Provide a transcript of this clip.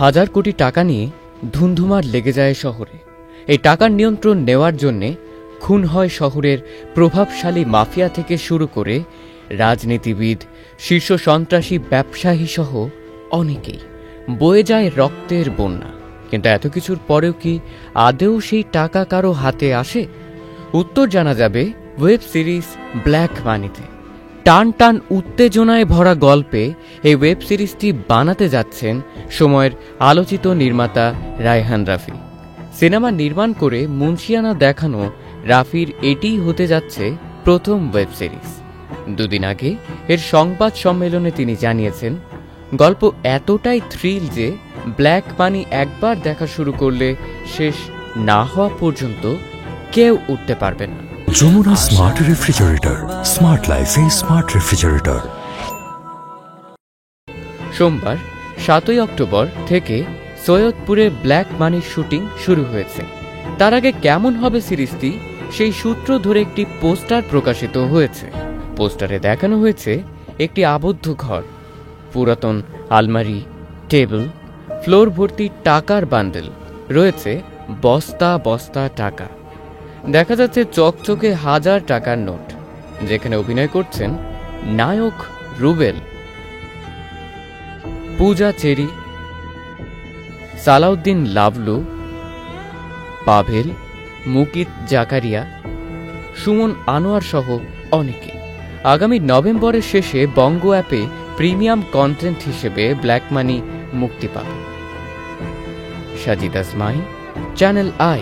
হাজার কোটি টাকা নিয়ে ধুন্ধুমার লেগে যায় শহরে। এই টাকার নিয়ন্ত্রণ নেওয়ার জন্যে খুন হয় শহরের প্রভাবশালী মাফিয়া থেকে শুরু করে রাজনীতিবিদ, শীর্ষ সন্ত্রাসী, ব্যবসায়ী সহ অনেকেই। বয়ে যায় রক্তের বন্যা। কিন্তু এত কিছুর পরেও কি আদেও সেই টাকা কারো হাতে আসে? উত্তর জানা যাবে ওয়েব সিরিজ ব্ল্যাক মানিতে। টান টান উত্তেজনায় ভরা গল্পে এই ওয়েব সিরিজটি বানাতে যাচ্ছেন সময়ের আলোচিত নির্মাতা রায়হান রাফি। সিনেমা নির্মাণ করে মুন্সিয়ানা দেখানো রাফির এটিই হতে যাচ্ছে প্রথম ওয়েব সিরিজ। দুদিন আগে এর সংবাদ সম্মেলনে তিনি জানিয়েছেন, গল্প এতটাই থ্রিল যে ব্ল্যাক মানি একবার দেখা শুরু করলে শেষ না হওয়া পর্যন্ত কেউ উঠতে পারবে না। যমুনা স্মার্ট রেফ্রিজারেটর, স্মার্ট লাইফে স্মার্ট রেফ্রিজারেটর। সোমবার 7ই অক্টোবর থেকে সৈয়দপুরে ব্ল্যাক মানির শুটিং শুরু হয়েছে। তার আগে কেমন হবে সিরিজটি সেই সূত্র ধরে একটি পোস্টার প্রকাশিত হয়েছে। পোস্টারে দেখানো হয়েছে একটি আবদ্ধ ঘর, পুরাতন আলমারি, টেবিল, ফ্লোর ভর্তি টাকার বান্ডেল, রয়েছে বস্তা বস্তা টাকা। দেখা যাচ্ছে চকচকে 1000 টাকার নোট, যেখানে অভিনয় করছেন নায়ক রুবেল, পূজা চেরি, সালাউদ্দিন লাভলু, পাভেল, মুকিত জাকারিয়া, সুমন আনোয়ার সহ অনেকে। আগামী নভেম্বরের শেষে বঙ্গ অ্যাপে প্রিমিয়াম কন্টেন্ট হিসেবে ব্ল্যাক মানি মুক্তি পাবে। সাজিদ আজমাইন, চ্যানেল আই।